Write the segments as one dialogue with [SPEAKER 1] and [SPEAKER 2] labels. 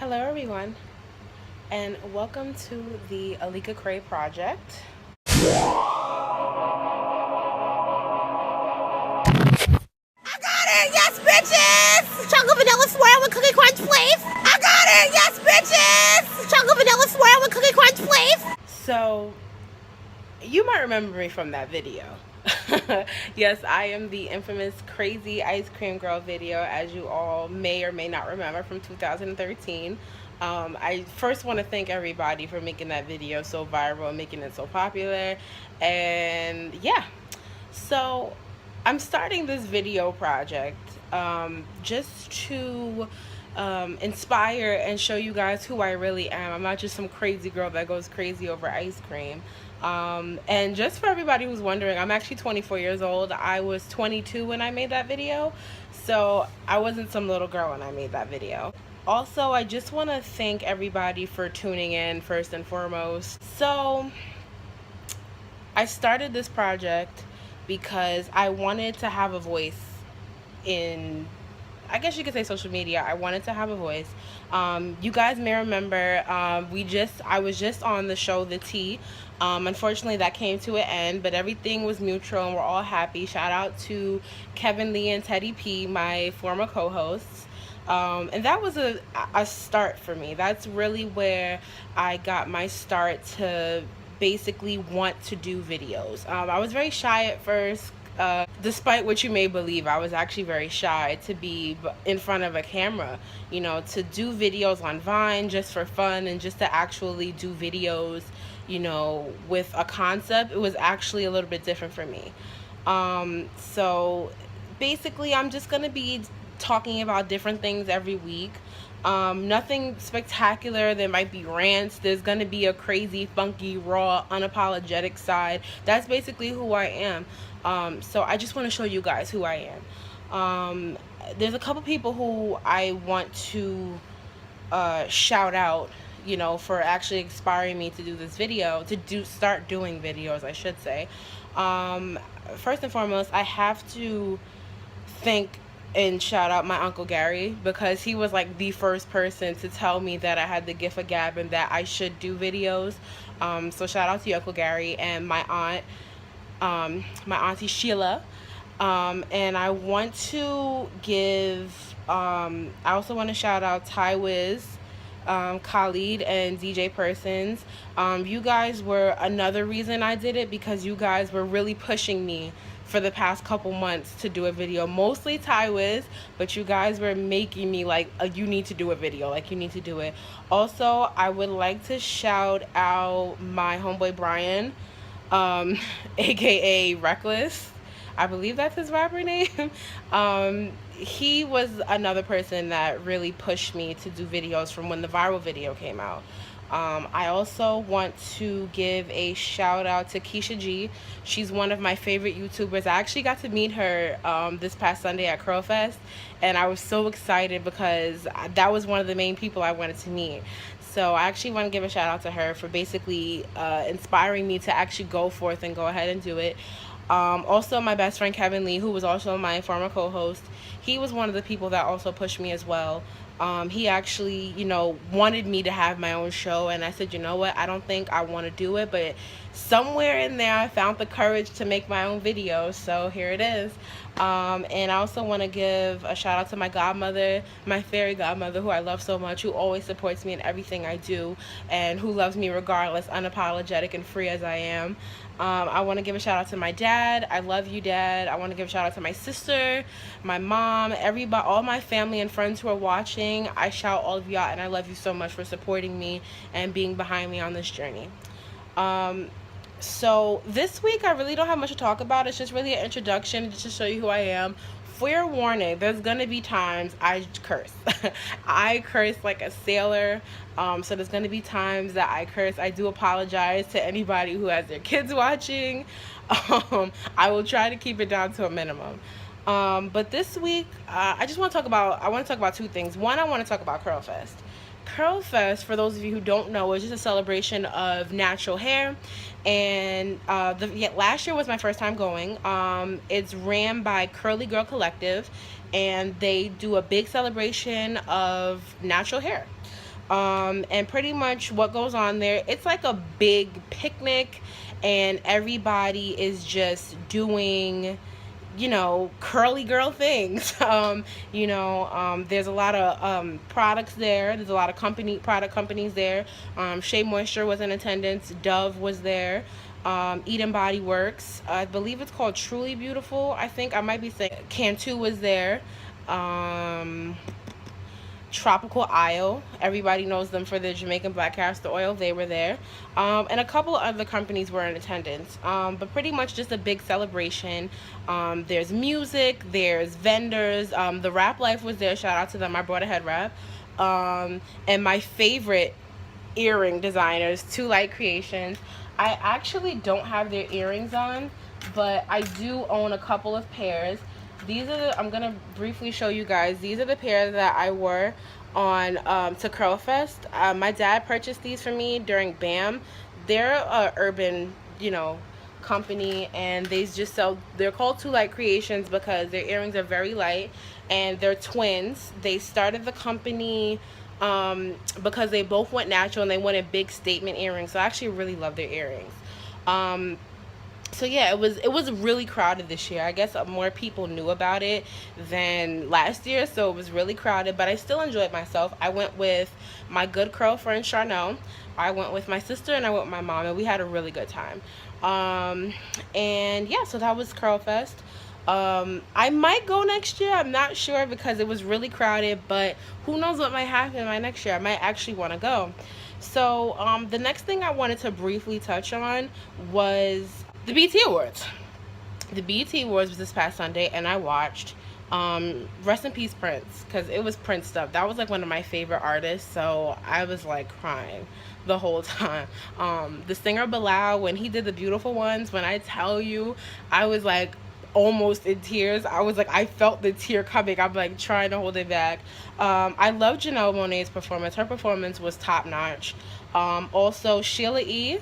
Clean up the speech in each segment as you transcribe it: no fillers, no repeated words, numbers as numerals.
[SPEAKER 1] Hello, everyone, and welcome to the Alika Cray project.
[SPEAKER 2] I got it, yes, bitches! Chocolate vanilla swirl with cookie crunch, please. I got it, yes, bitches! Chocolate vanilla swirl with cookie crunch, please.
[SPEAKER 1] So, you might remember me from that video. Yes, I am the infamous Crazy Ice Cream Girl video, as you all may or may not remember, from 2013. I first want to thank everybody for making that video so viral and making it so popular. And yeah, so I'm starting this video project just to inspire and show you guys who I really am. I'm not just some crazy girl that goes crazy over ice cream. And just for everybody who's wondering, I'm actually 24 years old. I was 22 when I made that video, so I wasn't some little girl when I made that video. Also, I just want to thank everybody for tuning in first and foremost. So I started this project because I wanted to have a voice in, I guess you could say, social media. I wanted to have a voice. You guys may remember, I was just on the show The Tea. Unfortunately, that came to an end, but everything was mutual and we're all happy. Shout out to Kevin Lee and Teddy P, my former co-hosts. And that was a start for me. That's really where I got my start to basically want to do videos. I was very shy at first. Despite what you may believe, I was actually very shy to be in front of a camera, to do videos on Vine just for fun and just to actually do videos, with a concept. It was actually a little bit different for me. So basically, I'm just going to be talking about different things every week. Nothing spectacular. There might be rants. There's going to be a crazy, funky, raw, unapologetic side. That's basically who I am. So I just want to show you guys who I am. There's a couple people who I want to shout out, for actually inspiring me to do this video, start doing videos, I should say. First and foremost, I have to thank and shout out my Uncle Gary, because he was like the first person to tell me that I had the gift of gab and that I should do videos. So shout out to you, Uncle Gary, and my my auntie Sheila. And I want to I also want to shout out Ty Wiz, Khalid, and DJ Persons. You guys were another reason I did it, because you guys were really pushing me for the past couple months to do a video. Mostly Ty Wiz, but you guys were making me like, you need to do a video, like you need to do it. Also, I would like to shout out my homeboy Brian, aka Reckless. I believe that's his rapper name. He was another person that really pushed me to do videos from when the viral video came out. I also want to give a shout out to Keisha G. She's one of my favorite YouTubers. I actually got to meet her this past Sunday at Curl Fest, and I was so excited because that was one of the main people I wanted to meet. So I actually want to give a shout out to her for basically inspiring me to actually go forth and go ahead and do it. Also, my best friend Kevin Lee, who was also my former co-host, he was one of the people that also pushed me as well. He actually, wanted me to have my own show, and I said, you know what, I don't think I want to do it, but somewhere in there I found the courage to make my own video, so here it is. And I also want to give a shout out to my godmother, my fairy godmother, who I love so much, who always supports me in everything I do, and who loves me regardless, unapologetic and free as I am. I want to give a shout out to my dad. I love you, Dad. I want to give a shout out to my sister, my mom, everybody, all my family and friends who are watching. I shout all of you out, and I love you so much for supporting me and being behind me on this journey. So this week I really don't have much to talk about. It's just really an introduction just to show you who I am. Fair warning, there's gonna be times I curse. I curse like a sailor. So there's gonna be times that I curse. I do apologize to anybody who has their kids watching. I will try to keep it down to a minimum. But this week, I want to talk about two things. One, I want to talk about Curl Fest. Curl Fest, for those of you who don't know, is just a celebration of natural hair. And last year was my first time going. It's ran by Curly Girl Collective, and they do a big celebration of natural hair. And pretty much what goes on there, it's like a big picnic, and everybody is just doing, you know, curly girl things. There's a lot of products there. There's a lot of product companies there. Shea Moisture was in attendance. Dove was there. Eden Body Works. I believe it's called Truly Beautiful. I think I might be saying Cantu was there. Tropical Isle, everybody knows them for their Jamaican black castor oil. They were there, and a couple of other companies were in attendance, but pretty much just a big celebration. There's music, there's vendors. The Rap Life was there. Shout out to them. I brought a head wrap. And my favorite earring designers, Two Light Creations. I actually don't have their earrings on, but I do own a couple of pairs. These are I'm gonna briefly show you guys. These are the pairs that I wore on to Curl Fest. My dad purchased these for me during BAM. They're a urban, company, and they just sell. They're called Two Light Creations because their earrings are very light, and they're twins. They started the company because they both went natural and they wanted big statement earrings. So I actually really love their earrings. So yeah, it was really crowded this year. I guess more people knew about it than last year, so it was really crowded, but I still enjoyed myself. I went with my good curl friend Charnel. I went with my sister, and I went with my mom, and we had a really good time. And yeah, so that was Curl Fest. I might go next year. I'm not sure because it was really crowded, but who knows what might happen my next year. I might actually want to go. So the next thing I wanted to briefly touch on was the BET Awards. The BET Awards was this past Sunday, and I watched. Rest in peace, Prince, because it was Prince stuff. That was like one of my favorite artists, so I was like crying the whole time. The singer Bilal, when he did the Beautiful Ones, when I tell you, I was like almost in tears. I felt the tear coming. I'm like trying to hold it back. I love Janelle Monáe's performance. Her performance was top notch. Also Sheila E.,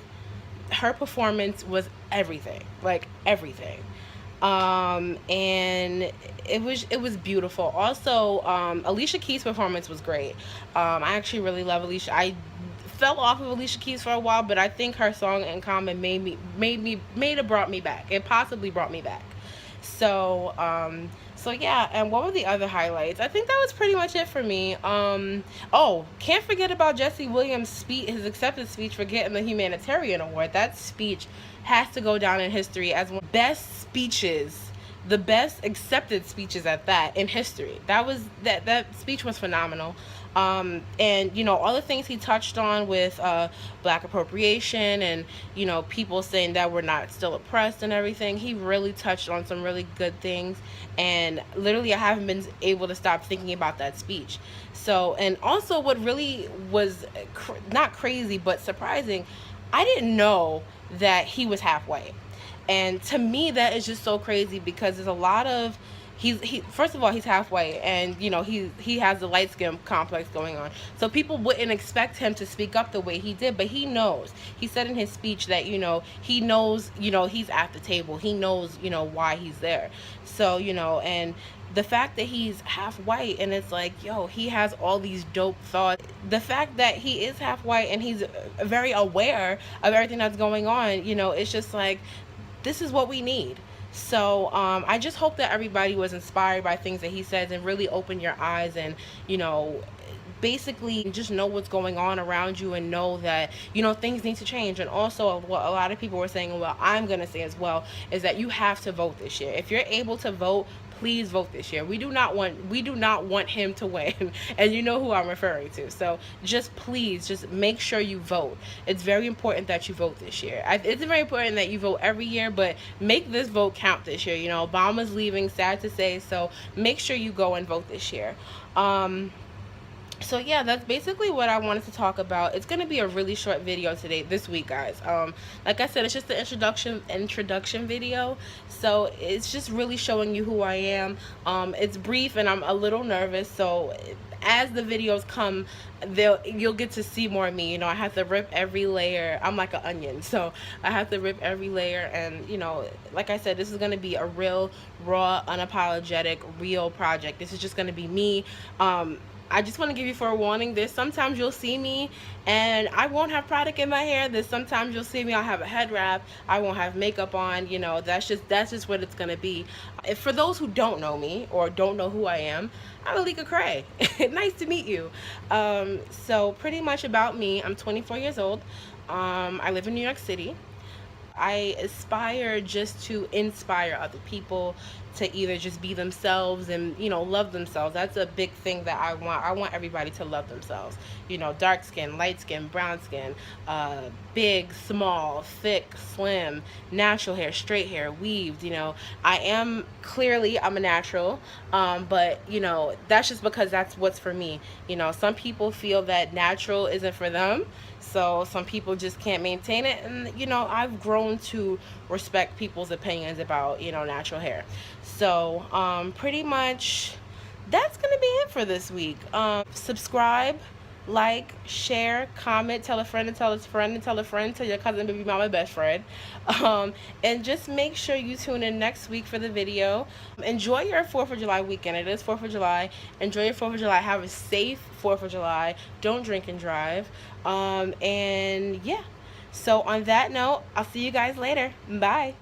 [SPEAKER 1] her performance was everything, like everything. And it was beautiful. Also, Alicia Keys' performance was great. I actually really love Alicia. I fell off of Alicia Keys for a while, but I think her song In Common brought me back. It possibly brought me back. So yeah. And what were the other highlights? I think that was pretty much it for me. Oh, can't forget about Jesse Williams' speech, his acceptance speech for getting the humanitarian award. That speech has to go down in history as one of the best speeches, the best accepted speeches at that, in history. That speech was phenomenal. And all the things he touched on with black appropriation and people saying that we're not still oppressed and everything. He really touched on some really good things, and literally I haven't been able to stop thinking about that speech. So, and also what really was not crazy but surprising, I didn't know that he was half white. And to me, that is just so crazy because there's a lot of first of all, he's half white, and he has the light skin complex going on, so people wouldn't expect him to speak up the way he did, but he knows. He said in his speech that he knows he's at the table. He knows why he's there. So and the fact that he's half white, and it's like, he has all these dope thoughts. The fact that he is half white and he's very aware of everything that's going on, it's just like, this is what we need. So I just hope that everybody was inspired by things that he says and really open your eyes and basically just know what's going on around you and know that things need to change. And also what a lot of people were saying, well, I'm gonna say as well, is that you have to vote this year. If you're able to vote, please vote this year. We do not want him to win, and you know who I'm referring to. So please make sure you vote. It's very important that you vote this year. It's very important that you vote every year, but make this vote count this year. Obama's leaving, sad to say, so make sure you go and vote this year. So yeah, that's basically what I wanted to talk about. It's gonna be a really short video this week, guys. Like I said, it's just the introduction video, so it's just really showing you who I am. It's brief, and I'm a little nervous, so as the videos come, you'll get to see more of me. I have to rip every layer. I'm like an onion, so I have to rip every layer. And like I said, this is gonna be a real, raw, unapologetic, real project. This is just gonna be me. I just want to give you forewarning. There's sometimes you'll see me and I won't have product in my hair. There's sometimes you'll see me, I'll have a head wrap, I won't have makeup on. You know, that's just what it's gonna be. If for those who don't know me or don't know who I am, I'm Alika Cray. Nice to meet you. So pretty much about me, I'm 24 years old. I live in New York City. I aspire just to inspire other people to either just be themselves and, you know, love themselves. That's a big thing that I want. I want everybody to love themselves. You know, dark skin, light skin, brown skin, big, small, thick, slim, natural hair, straight hair, weaved. You know, I'm a natural, but, you know, that's just because that's what's for me. You know, some people feel that natural isn't for them. So some people just can't maintain it, and you know, I've grown to respect people's opinions about, you know, natural hair. So pretty much that's gonna be it for this week. Subscribe, like, share, comment, tell a friend and tell a friend and tell a friend, tell your cousin, baby mama, best friend. And just make sure you tune in next week for the video. Enjoy your 4th of July weekend. It is 4th of July. Enjoy your 4th of July. Have a safe 4th of July. Don't drink and drive. And yeah. So on that note, I'll see you guys later. Bye.